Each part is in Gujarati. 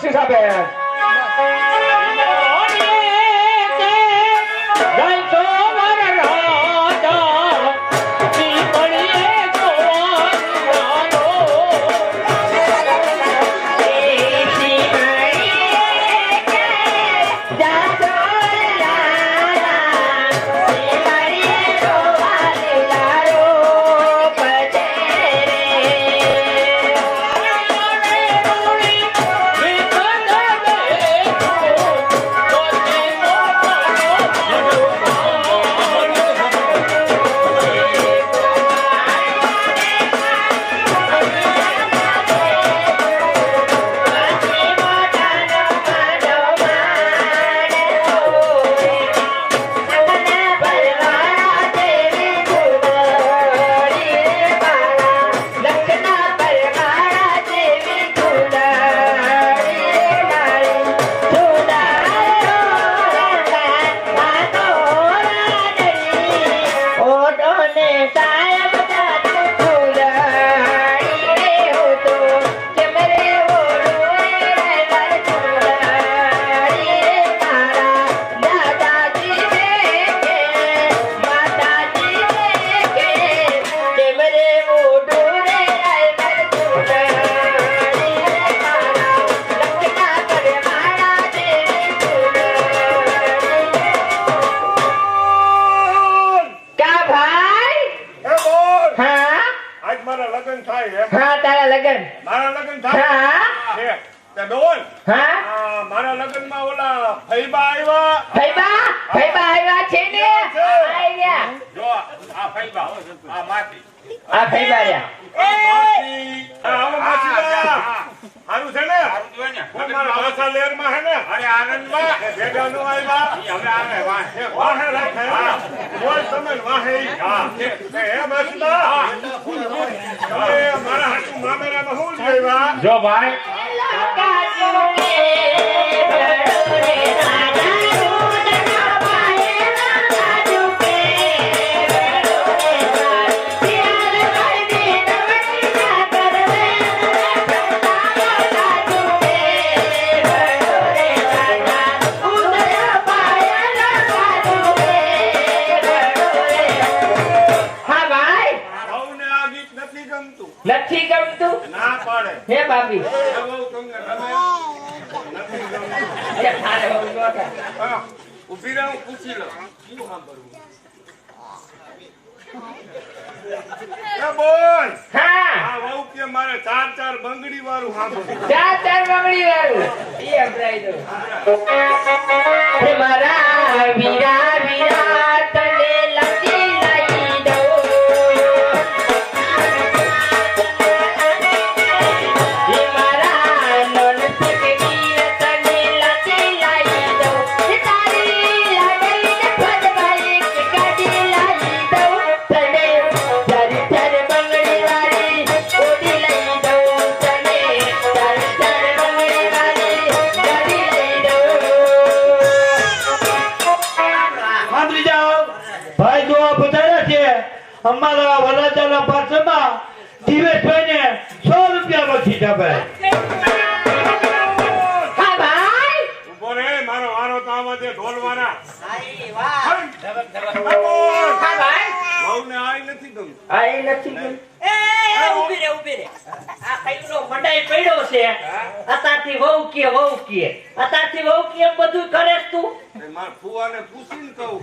બક્ષિસ આપે જો ભાઈ નથી ગમતું ના પાડે હે બાબી બહુ તમને ગમે એ થારે બહુ નોટા ઉભી રહો પૂછી લો શું સાંભળવું એ બોલ હા આ બહુ કે મારે ચાર બંગડી વાળું સાંભળવું ચાર બંગડી વાળું એ અભરાઈ દો હે મારા વીરા વીરા તને લગી લઈ દો અમારા વરાજાના પાછળમાં દિવેશભાઈને 100 રૂપિયા બક્ષી આપે. હા ભાઈ ઉભો રે મારો વારો તો આવા દે ઢોલવાના. આઈ વાહ હા ભાઈ બહુને આઈ નથી ગમ આઈ નથી ગમ એ ઊભી રે આ કઈનો મંડાઈ પડ્યો છે અતારથી વહુ કે અતારથી વહુ કે એમ બધું કરેસ તું માર ફુવાને પૂછીને કહું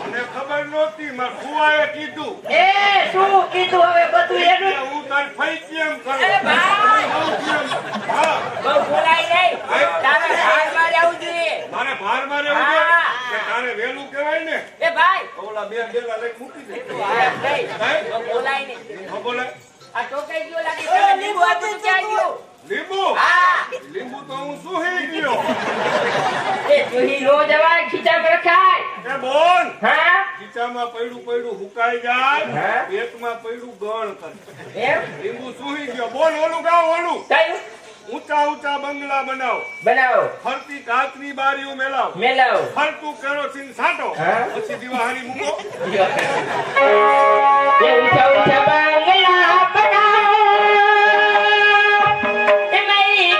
મને ખબર નહોતી માર ફુવાએ કીધું એ શું કીધું હવે બધું એનું હું તાર ફઈ કેમ કરું એ ભાઈ હા બહુ બોલાઈ નહીં તારે ભાર રહેવું જોઈએ મારે ભાર રહેવું જોઈએ કે તારે વેલું કહેવાય ને એ ભાઈ ઓલા બે બેલા લઈ મૂકી દે તું આ ભાઈ બોલાઈ નહીં બોલાય આ ટોકાઈ ગયો લાગે લીંબુ હતું ક્યાં ગયો લીંબુ હા લીંબુ તો હું સુહી ગયો એ સુહી નો જવાય ખીચા પર ખાય એ બોલ હા ખીચામાં પડ્યું હુકાઈ જાય પેટમાં પડ્યું ગળ કરે એમ લીંબુ સુહી ગયો બોલ ઓલું ગાવ ઓલું કયું ઊંચા બંગલા બનાવો ફરતી કાચની બારીઓ મેલાવો ફરતું કેરોસીન છાંટો પછી દિવાળી મૂકો એ ઊંચા બંગલા બનાવો એ મારી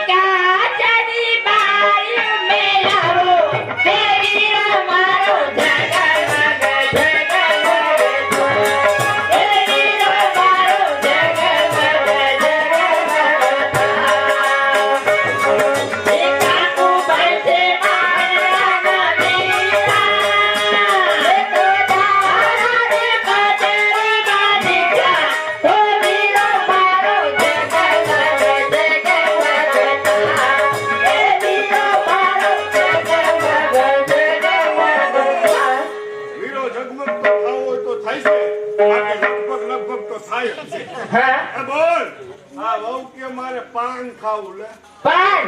વહુ કે મારે પાન ખાવું લે પાન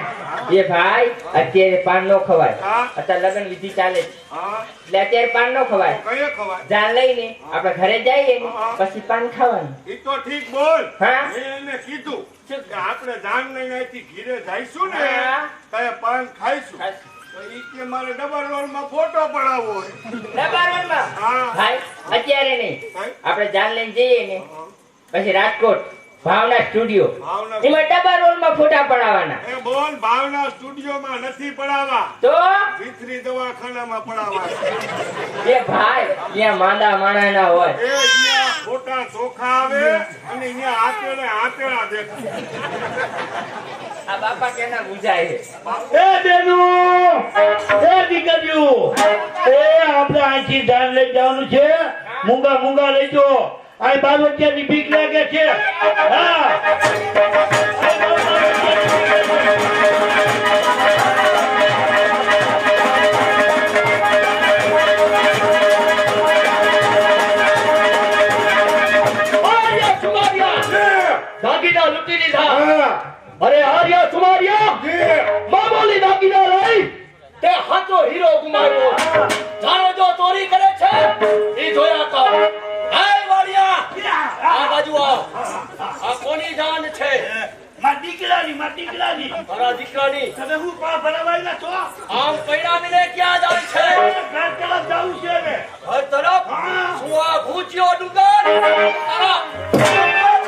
એ ભાઈ અત્યારે પાન નો ખવાય હા. અત્યારે લગ્ન વિધિ ચાલે છે હા એટલે અત્યારે પાન નો ખવાય કયે ખવાય જાન લઈને આપણે ઘરે જઈએ ને હા. પછી પાન ખાવાનું ઈ તો ઠીક બોલ હા. મેં એને કીધું કે આપણે જાન લઈને અહીંથી ઘીરે જઈશું ને હા. ત્યારે પાન ખાઈશું તો ઈ કે મારે ડબલ રોલમાં ફોટો પડાવવો હોય ડબારોલમાં હા ભાઈ અત્યારે નહીં ભાઈ. આપણે જાન લઈને જઈએ ને પછી રાજકોટ ભાવના સ્ટુડિયો ભાવના એમાં ડબા રોલમાં ફોટા પડાવવાના એ બોલ ભાવના સ્ટુડિયોમાં નથી પડાવવા તો વિતરી દવાખાનામાં પડાવવા એ ભાઈ ત્યાં માંદા માણા ના હોય એ અહીંયા ફોટા ચોખા આવે અને અહીંયા આતેડા દેખાય આ બાપા કેના બુજાય છે એ બેનું એ દીકરીઓ એ આપણે અહીંથી જાન લઈ જવાનું છે મૂંગા લઈ જો આ બાલવટિયાની બીક લાગે છે હા દાગીના લૂંટી લીધા અરે આર્યા સુમારિયા મામૂલી દાગીના લઈ તે હાથો હીરો ગુમાવ્યો જાણો જો ચોરી કરે છે ઈ જોયા તો હે વાડિયા આ બાજુ આવ આ કોની જાન છે મારા દીકરાની તારા દીકરાની તમે હું પા ભરાવાયલા છો આમ પૈડામીને ક્યાં જાય છે ઘર તરફ જાવું છે ને ઘર તરફ શું આ ભૂચ્યો ડુંગર તારા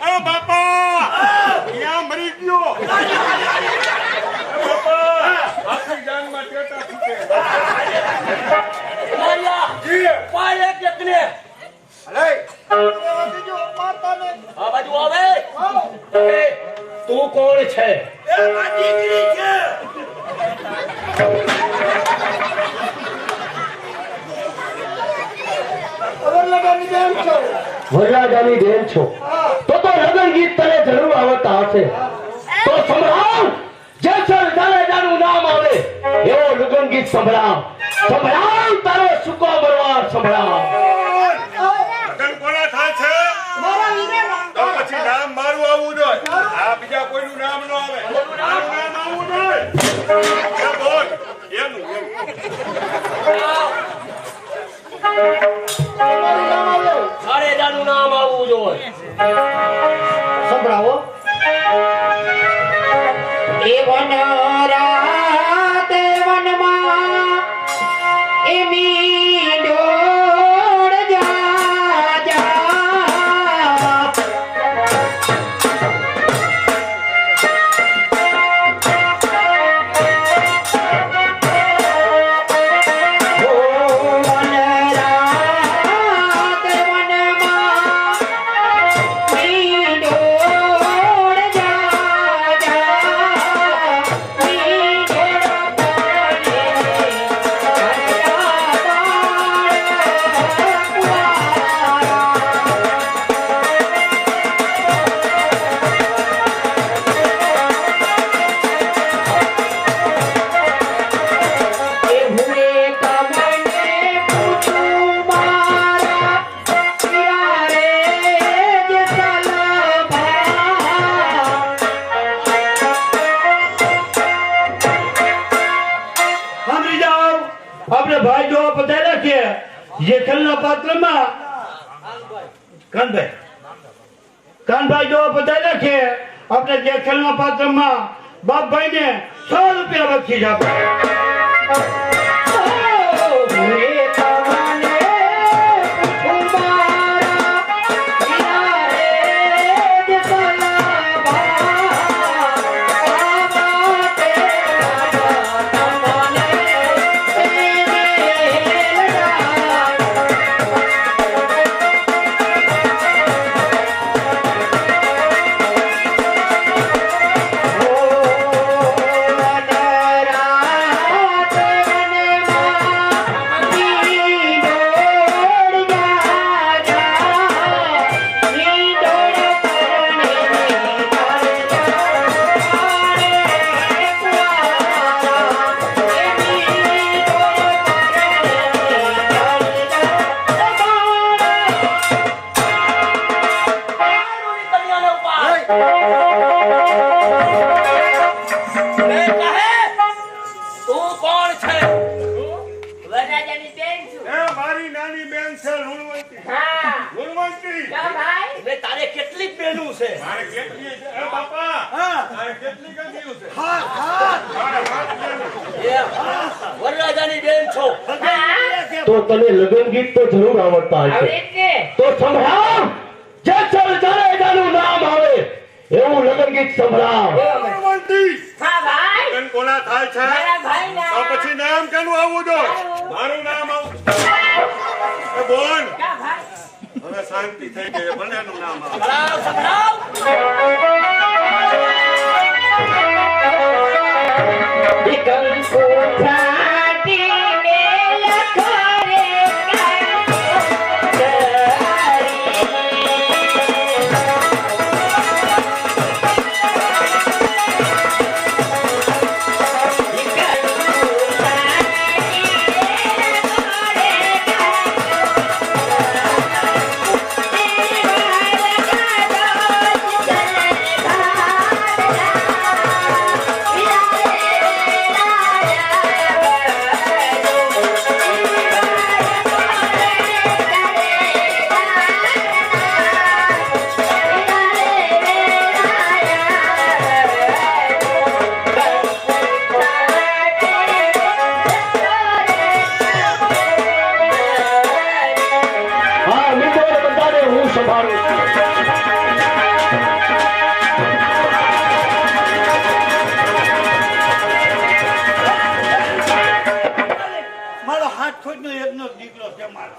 અરે બાપા ત્યાં મરી ગયો બાપા આખી જાનમાં ટેટા છૂટે આ બાજુ આવે એ, તું કોણ છે વરરાજાની બેન છો તો લગન ગીત તને જરૂર આવડતા હશે તો સંભળાવ જેસલ જાડેજાનું નામ આવે એવો લગન ગીત સંભળાવ તારો સુકો બરવાર સંભળાવ લગન કોના થાય છે તો પછી નામ મારું આવવું જોઈએ આ બીજા કોઈનું નામ ન આવે મારું નામ આવવું જોઈએ એ બોલ એનું જાડેજાનું નામ આવવું જોઈએ સંભળાવો એ વનરાત વનમાં એમી ડોળ જા જા ઓ વનરાત વનમાં એમી ડોળ જા જા મી ડોળ પાડે એ ભૂલે તમને પૂછું મારા પિયારે જે સલભા સાંભળી જાઓ આપણે ભાઈ જોવા પધાર્યા છે જેઠલના પાત્રમાં કાનભાઈ જોવા પધાર્યા છે આપણે જેઠલના પાત્રમાં બાપભાઈને 100 રૂપિયા બક્ષીસ આપો ભૂલે તમને પૂછું મારા પિયારે જે સલભા આવા તેરા તમને તારે કેટલી છે? એ બાપા તારે કેટલી ગંદીઓ છે? વરરાજાની બેન છો હા, તો તને લગ્ન ગીત તો જરૂર આવડતા આવડે હશે જ ને. તો સંભળાવ જે ચલ જાનેજાનું નામ આવે એવું લગ્ન ગીત સંભળાવ બળવંતી, હા ભાઈ, લગ્ન કોના થાય છે? મારા ભાઈના. તો પછી નામ કેનું આવવું જોઈએ? મારું નામ આવું. એ બોલ, હા ભાઈ. હવે શાંતિ થઈ ગઈ. બંનેનું નામ આવે. સંભળાવ કંકુ છાટીને લખો રે હા મિત્રો બધાને હું સંભાળું મારો હાથ ખોટનો એકનો જ દીકરો છે મારો.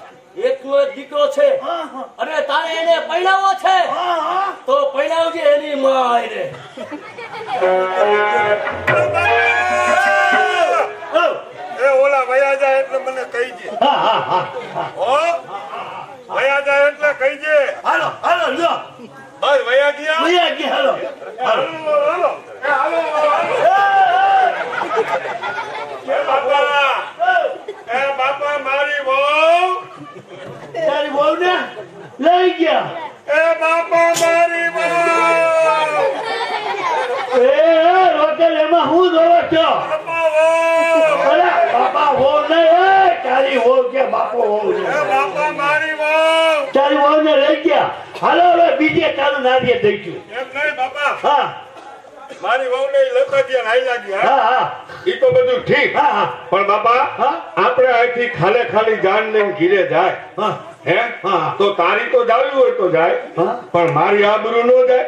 એકનો એક દીકરો છે હા, હા. અને તારે એને પરણાવવો છે હા, હા. તો પરણાવજે એની માં આઈને એ ઓલા વયા જાય એટલે મને કહી દે. હા હા હા હો, વયા જાય એટલે કહી દે. હાલો હાલો લ્યો બસ વયા ગયા. ભૈયા કી હાલો હાલો, હાલો. એ હાલો, હાલો. એ બાપા, એ બાપા મારી વહુ. તારી વહુ ને લઈ ગયા. એ બાપા મારી વહુ. એ રોટેલ એમાં હું જોવો છો? બાપા વહુ. અરે બાપા વહુ ને તારી વહુ કે બાપો વહુ એ છે. બાપા મારી વહુ. તારી વહુ ને લઈ ગયા. હાલો હવે બીજે તારું નારીએ થઈ ગયું. એમ નહીં બાપા, હા મારી વહુ ને લપટિયા નાઈ લાગી. હા, હા હા ઈ તો બધું ઠીક. હા હા પણ બાપા, હા આપણે અહીંથી ખાલી જાન લઈને ઘીરે જાય. હા હે? હા. તો તારી તો જાવી હોય તો જાય, હા. પણ મારી આબરૂ નો જાય.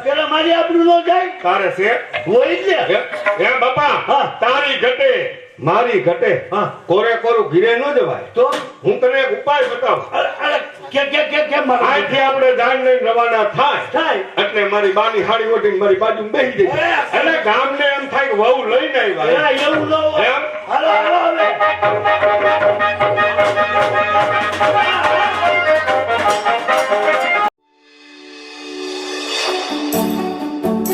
પેલા મારી આબરૂ નો જાય તારે છે હોય જ ને. હે બાપા? હા. તારી ઘટે મારી ઘટે હા. કોરે કોરું ઘીરે ન જવાય. તો હું તને એક ઉપાય બતાવું. અરે કેમ મારું અહીંથી આપણે જાન લઈને રવાના થાય થાય એટલે મારી બાની હાડી ઓઢીને મારી બાજુમાં બેસી જાય. એટલે ગામને એમ થાય કે વહુ લઈને આવ્યા. એલા એવું ન હોય. એમ? હાલો હાલો હવે